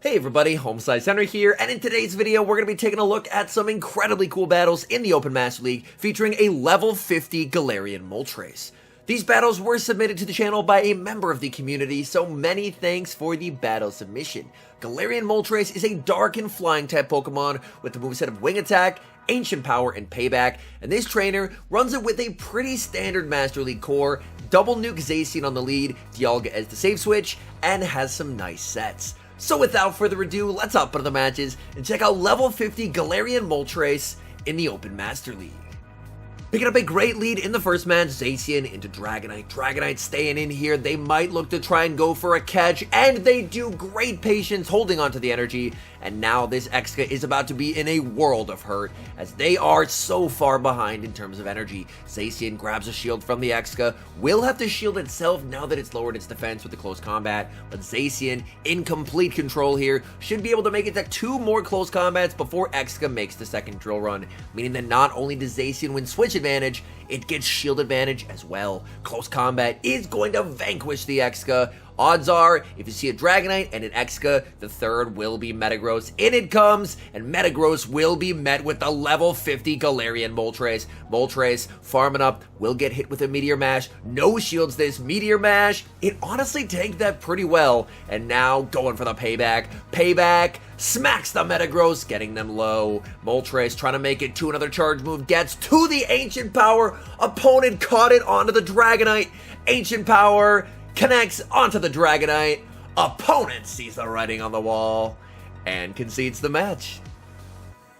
Hey everybody, HomeSliceHenry here, and in today's video we're going to be taking a look at some incredibly cool battles in the Open Master League featuring a level 50 Galarian Moltres. These battles were submitted to the channel by a member of the community, so many thanks for the battle submission. Galarian Moltres is a dark and flying type Pokemon with the moveset of Wing Attack, Ancient Power, and Payback, and this trainer runs it with a pretty standard Master League core, double nuke Zacian on the lead, Dialga as the save switch, and has some nice sets. So without further ado, let's hop into the matches and check out level 50 Galarian Moltres in the Open Master League. Picking up a great lead in the first match, Zacian into Dragonite. Dragonite staying in here, they might look to try and go for a catch, and they do. Great patience holding onto the energy, and now this Exca is about to be in a world of hurt, as they are so far behind in terms of energy. Zacian grabs a shield from the Exca, will have to shield itself now that it's lowered its defense with the close combat, but Zacian, in complete control here, should be able to make it to 2 more close combats before Exca makes the second drill run, meaning that not only does Zacian win switch advantage, it gets shield advantage as well. Close combat is going to vanquish the Exca. Odds are, if you see a Dragonite and an Exca, the third will be Metagross. In it comes, and Metagross will be met with the level 50 Galarian Moltres. Moltres, farming up, will get hit with a Meteor Mash. No shields this Meteor Mash. It honestly tanked that pretty well, and now going for the Payback. Payback smacks the Metagross, getting them low. Moltres trying to make it to another charge move, gets to the Ancient Power. Opponent caught it onto the Dragonite. Ancient Power connects onto the Dragonite. Opponent sees the writing on the wall and concedes the match.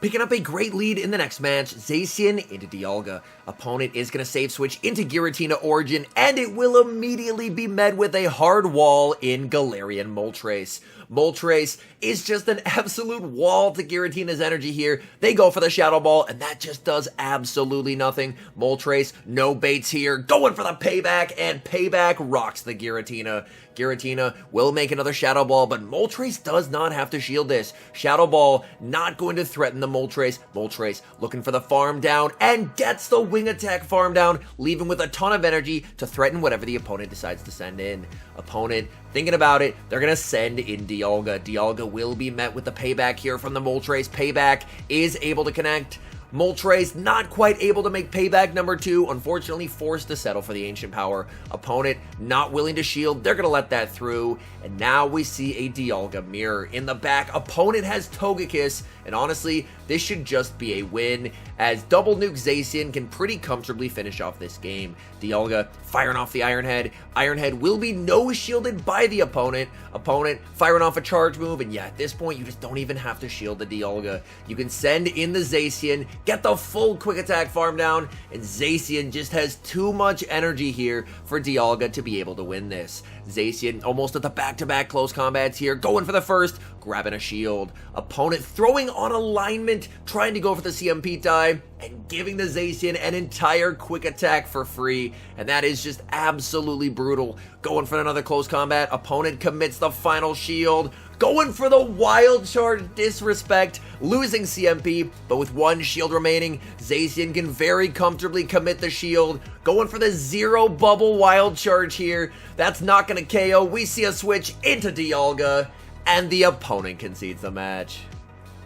Picking up a great lead in the next match, Zacian into Dialga. Opponent is going to save switch into Giratina Origin, and it will immediately be met with a hard wall in Galarian Moltres. Moltres is just an absolute wall to Giratina's energy here. They go for the Shadow Ball, and that just does absolutely nothing. Moltres, no baits here, going for the Payback, and Payback rocks the Giratina. Giratina will make another Shadow Ball, but Moltres does not have to shield this. Shadow Ball not going to threaten the Moltres. Moltres looking for the farm down and gets the Wing Attack farm down, leaving with a ton of energy to threaten whatever the opponent decides to send in. Opponent thinking about it, they're going to send in Dialga. Dialga will be met with the Payback here from the Moltres. Payback is able to connect. Moltres not quite able to make Payback number 2, unfortunately forced to settle for the Ancient Power. Opponent not willing to shield, they're going to let that through, and now we see a Dialga mirror. In the back, opponent has Togekiss, and honestly, this should just be a win, as double nuke Zacian can pretty comfortably finish off this game. Dialga firing off the Iron Head. Iron Head will be no shielded by the opponent. Opponent firing off a charge move, and yeah, at this point, you just don't even have to shield the Dialga. You can send in the Zacian, get the full quick attack farm down, and Zacian just has too much energy here for Dialga to be able to win this. Zacian almost at the back-to-back close combats here, going for the first, grabbing a shield. Opponent throwing on alignment, trying to go for the CMP die, and giving the Zacian an entire quick attack for free, and that is just absolutely brutal. Going for another close combat, opponent commits the final shield, going for the wild charge disrespect, losing CMP, but with 1 shield remaining, Zacian can very comfortably commit the shield, going for the 0 bubble wild charge here. That's not going to KO. We see a switch into Dialga, and the opponent concedes the match.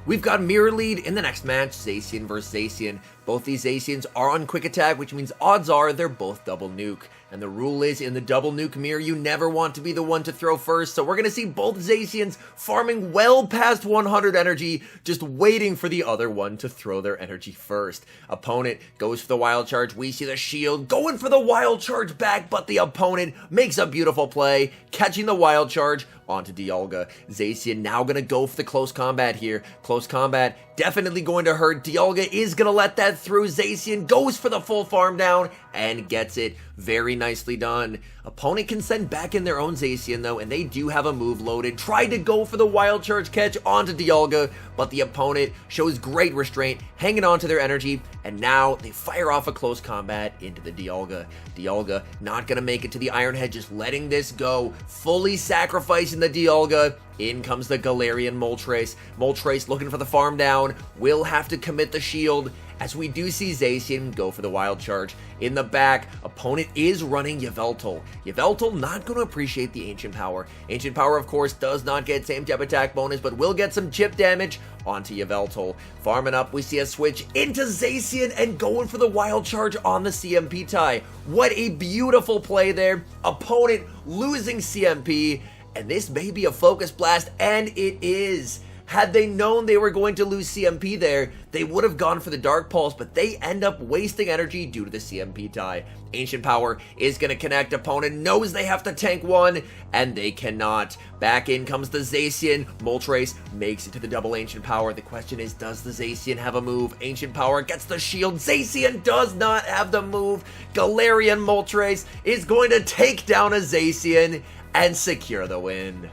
We've got mirror lead in the next match, Zacian versus Zacian. Both these Zacians are on quick attack, which means odds are they're both double nuke. And the rule is, in the double nuke mirror, you never want to be the one to throw first, so we're going to see both Zacians farming well past 100 energy, just waiting for the other one to throw their energy first. Opponent goes for the wild charge, we see the shield, going for the wild charge back, but the opponent makes a beautiful play, catching the wild charge onto Dialga. Zacian now going to go for the close combat here. Close combat definitely going to hurt. Dialga is going to let that through. Zacian goes for the full farm down and gets it. Very nicely done. Opponent can send back in their own Zacian though, and they do have a move loaded. Tried to go for the wild charge catch onto Dialga, but the opponent shows great restraint, hanging on to their energy, and now they fire off a close combat into the Dialga. Dialga not going to make it to the Iron Head, just letting this go, fully sacrificing the Dialga. In comes the Galarian Moltres. Moltres looking for the farm down, will have to commit the shield, as we do see Zacian go for the Wild Charge. In the back, opponent is running Yveltal. Yveltal not going to appreciate the Ancient Power. Ancient Power, of course, does not get same type attack bonus, but will get some chip damage onto Yveltal. Farming up, we see a switch into Zacian and going for the Wild Charge on the CMP tie. What a beautiful play there. Opponent losing CMP, and this may be a Focus Blast, and it is. Had they known they were going to lose CMP there, they would have gone for the Dark Pulse, but they end up wasting energy due to the CMP tie. Ancient Power is going to connect. Opponent knows they have to tank one, and they cannot. Back in comes the Zacian. Moltres makes it to the double Ancient Power. The question is, does the Zacian have a move? Ancient Power gets the shield. Zacian does not have the move. Galarian Moltres is going to take down a Zacian and secure the win.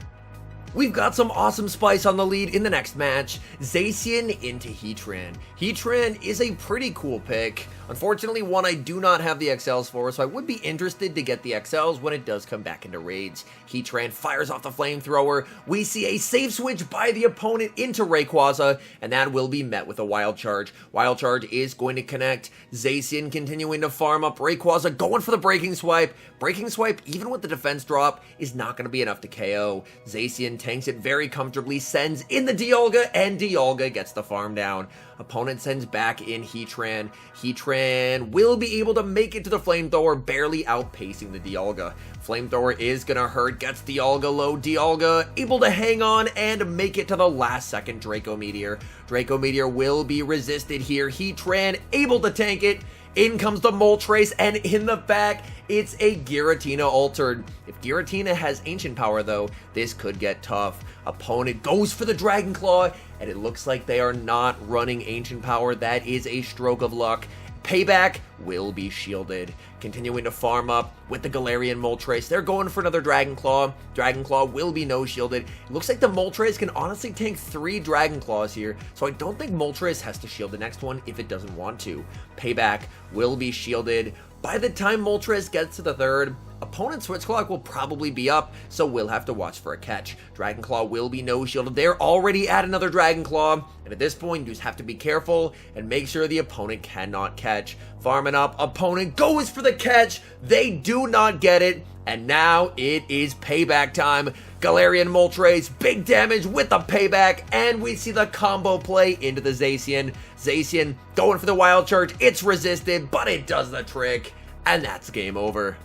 We've got some awesome spice on the lead in the next match. Zacian into Heatran. Heatran is a pretty cool pick. Unfortunately, one I do not have the XLs for, so I would be interested to get the XLs when it does come back into raids. Heatran fires off the flamethrower. We see a safe switch by the opponent into Rayquaza, and that will be met with a Wild Charge. Wild Charge is going to connect. Zacian continuing to farm up. Rayquaza going for the Breaking Swipe. Breaking Swipe, even with the defense drop, is not going to be enough to KO. Zacian tanks it very comfortably, sends in the Dialga, and Dialga gets the farm down. Opponent sends back in Heatran. Heatran will be able to make it to the Flamethrower, barely outpacing the Dialga. Flamethrower is gonna hurt, gets Dialga low. Dialga able to hang on and make it to the last second Draco Meteor. Draco Meteor will be resisted here. Heatran able to tank it. In comes the Moltres, and in the back, it's a Giratina altered. If Giratina has Ancient Power, though, this could get tough. Opponent goes for the Dragon Claw, and it looks like they are not running Ancient Power. That is a stroke of luck. Payback will be shielded. Continuing to farm up with the Galarian Moltres. They're going for another Dragon Claw. Dragon Claw will be no shielded. It looks like the Moltres can honestly tank 3 Dragon Claws here, so I don't think Moltres has to shield the next one if it doesn't want to. Payback will be shielded. By the time Moltres gets to the third, opponent's Switch Clock will probably be up, so we'll have to watch for a catch. Dragon Claw will be no shielded. They're already at another Dragon Claw, and at this point, you just have to be careful and make sure the opponent cannot catch. Farming up, opponent goes for the catch. They do not get it, and now it is payback time. Galarian Moltres, big damage with the payback, and we see the combo play into the Zacian. Zacian going for the Wild Charge. It's resisted, but it does the trick, and that's game over.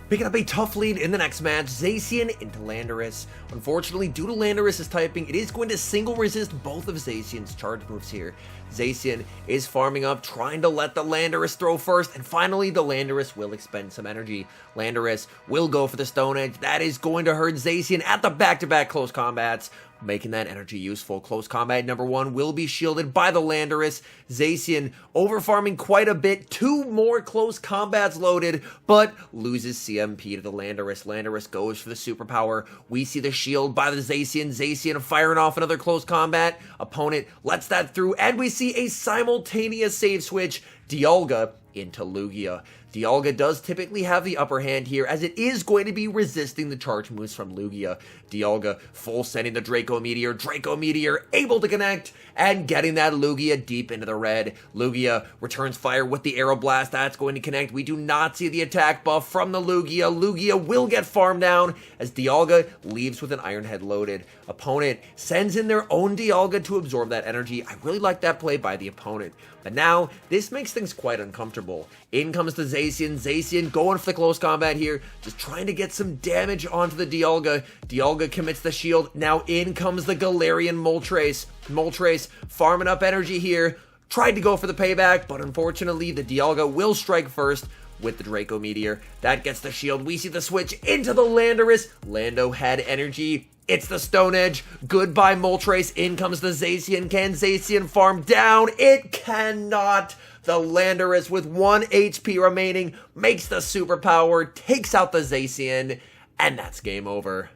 Picking up a tough lead in the next match, Zacian into Landorus. Unfortunately, due to Landorus' typing, it is going to single resist both of Zacian's charge moves here. Zacian is farming up, trying to let the Landorus throw first, and finally the Landorus will expend some energy. Landorus will go for the Stone Edge. That is going to hurt Zacian at the back-to-back close combats, making that energy useful. Close combat number 1 will be shielded by the Landorus. Zacian over-farming quite a bit. 2 more close combats loaded, but loses CMP to the Landorus. Landorus goes for the superpower. We see the shield by the Zacian. Zacian firing off another close combat. Opponent lets that through, and we see a simultaneous save switch. Dialga into Lugia. Dialga does typically have the upper hand here, as it is going to be resisting the charge moves from Lugia. Dialga full sending the Draco Meteor. Draco Meteor able to connect and getting that Lugia deep into the red. Lugia returns fire with the Aeroblast. That's going to connect. We do not see the attack buff from the Lugia. Lugia will get farmed down as Dialga leaves with an Iron Head loaded. Opponent sends in their own Dialga to absorb that energy. I really like that play by the opponent. But now, this makes things quite uncomfortable. In comes the Zacian. Zacian going for the close combat here, just trying to get some damage onto the Dialga. Dialga commits the shield. Now in comes the Galarian Moltres. Moltres farming up energy here. Tried to go for the payback, but unfortunately the Dialga will strike first with the Draco Meteor. That gets the shield. We see the switch into the Landorus. Lando had energy. It's the Stone Edge. Goodbye, Moltres. In comes the Zacian. Can Zacian farm down? It cannot. The Landorus with 1 HP remaining makes the superpower, takes out the Zacian, and that's game over.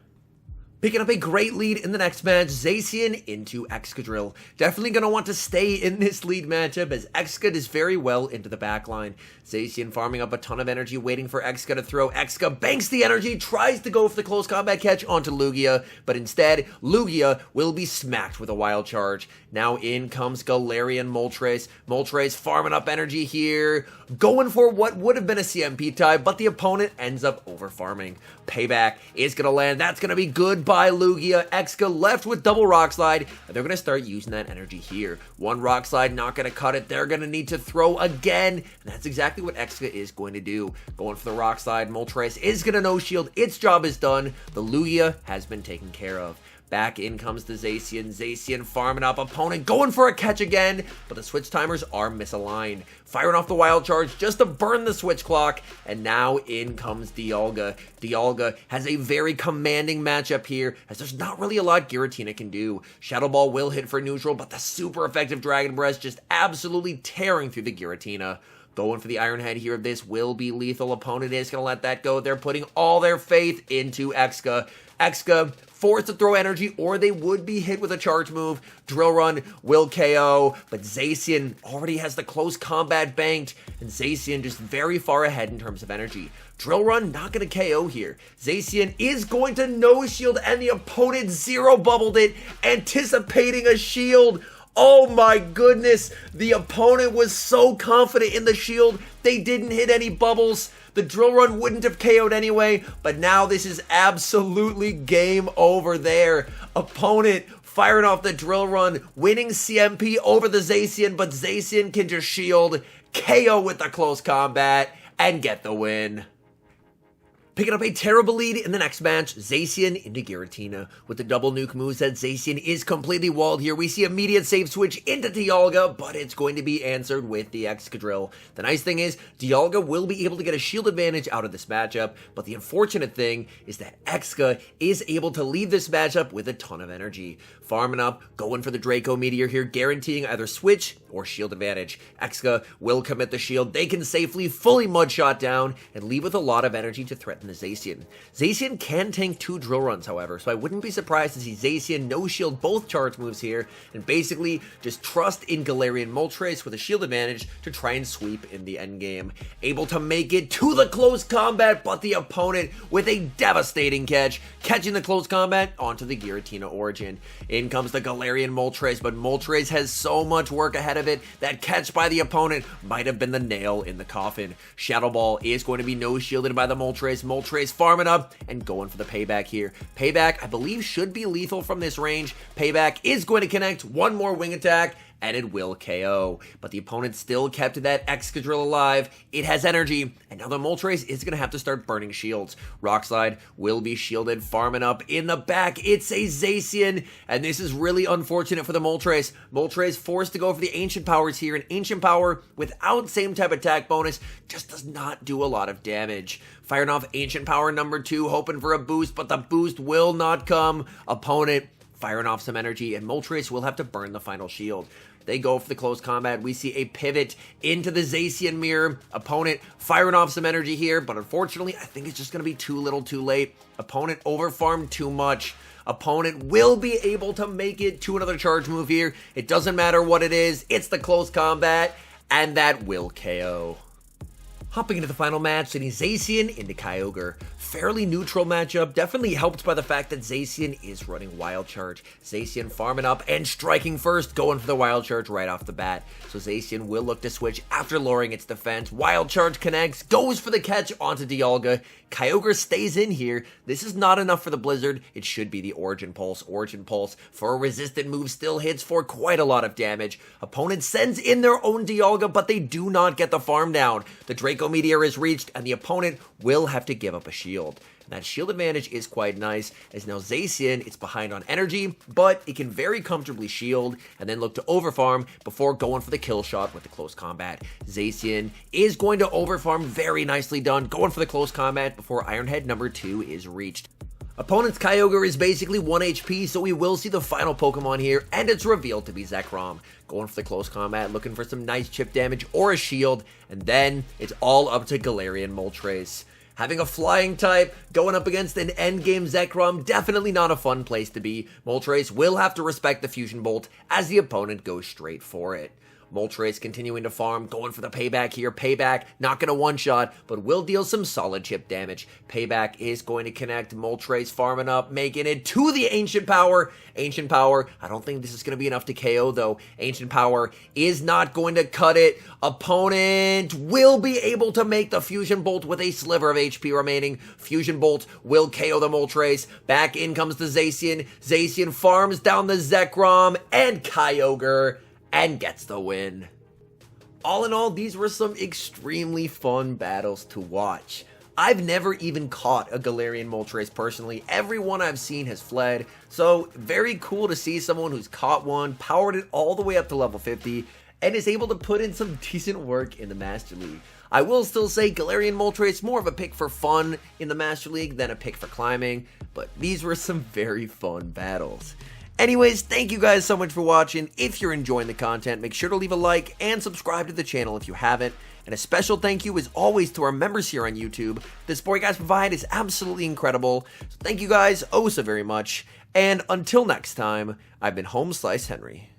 Picking up a great lead in the next match, Zacian into Excadrill. Definitely going to want to stay in this lead matchup as Exca is very well into the backline. Zacian farming up a ton of energy, waiting for Exca to throw. Exca banks the energy, tries to go for the close combat catch onto Lugia, but instead, Lugia will be smacked with a wild charge. Now in comes Galarian Moltres. Moltres farming up energy here, going for what would have been a CMP type, but the opponent ends up over farming. Payback is going to land. That's going to be good by Lugia. Exca left with double Rock Slide, and they're going to start using that energy here. One Rock Slide not going to cut it. They're going to need to throw again, and that's exactly what Exca is going to do. Going for the Rock Slide. Moltres is going to no shield. Its job is done. The Lugia has been taken care of. Back in comes the Zacian. Zacian farming up. Opponent going for a catch again, but the switch timers are misaligned. Firing off the wild charge just to burn the switch clock, and now in comes Dialga. Dialga has a very commanding matchup here, as there's not really a lot Giratina can do. Shadow Ball will hit for neutral, but the super effective Dragon Breath just absolutely tearing through the Giratina. Going for the Iron Head here. This will be lethal. Opponent is going to let that go. They're putting all their faith into Exca. Exca forced to throw energy, or they would be hit with a charge move. Drill Run will KO, but Zacian already has the close combat banked, and Zacian just very far ahead in terms of energy. Drill Run not going to KO here. Zacian is going to no shield, and the opponent zero bubbled it, anticipating a shield. Oh my goodness, the opponent was so confident in the shield, they didn't hit any bubbles. The Drill Run wouldn't have KO'd anyway, but now this is absolutely game over there. Opponent firing off the Drill Run, winning CMP over the Zacian, but Zacian can just shield, KO with the close combat, and get the win. Picking up a terrible lead in the next match, Zacian into Giratina. With the double nuke moveset, Zacian is completely walled here. We see immediate save switch into Dialga, but it's going to be answered with the Excadrill. The nice thing is, Dialga will be able to get a shield advantage out of this matchup, but the unfortunate thing is that Exca is able to leave this matchup with a ton of energy. Farming up, going for the Draco Meteor here, guaranteeing either switch or shield advantage. Exca will commit the shield. They can safely, fully mudshot down and leave with a lot of energy to threaten the Zacian. Zacian can tank 2 Drill Runs, however, so I wouldn't be surprised to see Zacian no shield both charge moves here and basically just trust in Galarian Moltres with a shield advantage to try and sweep in the endgame. Able to make it to the close combat, but the opponent with a devastating catch, catching the close combat onto the Giratina Origin. In comes the Galarian Moltres, but Moltres has so much work ahead of it. That catch by the opponent might have been the nail in the coffin. Shadow Ball is going to be no shielded by the Moltres. Moltres farming up and going for the Payback here. Payback, I believe, should be lethal from this range. Payback is going to connect one more wing attack, and it will KO. But the opponent still kept that Excadrill alive. It has energy, and now the Moltres is going to have to start burning shields. Rock Slide will be shielded, farming up in the back. It's a Zacian, and this is really unfortunate for the Moltres. Moltres forced to go for the Ancient Powers here, and Ancient Power without same type attack bonus just does not do a lot of damage. Firing off Ancient Power number 2, hoping for a boost, but the boost will not come. Opponent firing off some energy, and Moltres will have to burn the final shield. They go for the close combat. We see a pivot into the Zacian mirror. Opponent firing off some energy here, but unfortunately, I think it's just going to be too little too late. Opponent overfarmed too much. Opponent will be able to make it to another charge move here. It doesn't matter what it is. It's the close combat, and that will KO. Hopping into the final match, sending Zacian into Kyogre. Fairly neutral matchup, definitely helped by the fact that Zacian is running Wild Charge. Zacian farming up and striking first, going for the Wild Charge right off the bat. So Zacian will look to switch after lowering its defense. Wild Charge connects, goes for the catch onto Dialga. Kyogre stays in here. This is not enough for the Blizzard. It should be the Origin Pulse. Origin Pulse for a resistant move still hits for quite a lot of damage. Opponent sends in their own Dialga, but they do not get the farm down. The Draco Meteor is reached, and the opponent will have to give up a shield. That shield advantage is quite nice, as now Zacian, it's behind on energy, but it can very comfortably shield and then look to overfarm before going for the kill shot with the close combat. Zacian is going to overfarm, very nicely done, going for the close combat before Iron Head number 2 is reached. Opponent's Kyogre is basically 1 HP, so we will see the final Pokemon here, and it's revealed to be Zekrom. Going for the close combat, looking for some nice chip damage or a shield, and then it's all up to Galarian Moltres. Having a flying type going up against an endgame Zekrom, definitely not a fun place to be. Moltres will have to respect the Fusion Bolt as the opponent goes straight for it. Moltres continuing to farm, going for the payback here. Payback, not going to one-shot, but will deal some solid chip damage. Payback is going to connect. Moltres farming up, making it to the Ancient Power. Ancient Power, I don't think this is going to be enough to KO, though. Ancient Power is not going to cut it. Opponent will be able to make the Fusion Bolt with a sliver of HP remaining. Fusion Bolt will KO the Moltres. Back in comes the Zacian. Zacian farms down the Zekrom and Kyogre and gets the win. All in all, these were some extremely fun battles to watch. I've never even caught a Galarian Moltres personally. Everyone I've seen has fled, so very cool to see someone who's caught one, powered it all the way up to level 50, and is able to put in some decent work in the Master League. I will still say Galarian Moltres more of a pick for fun in the Master League than a pick for climbing, but these were some very fun battles. Anyways, thank you guys so much for watching. If you're enjoying the content, make sure to leave a like and subscribe to the channel if you haven't. And a special thank you as always to our members here on YouTube. The support you guys provide is absolutely incredible. So thank you guys oh so very much. And until next time, I've been HomeSliceHenry.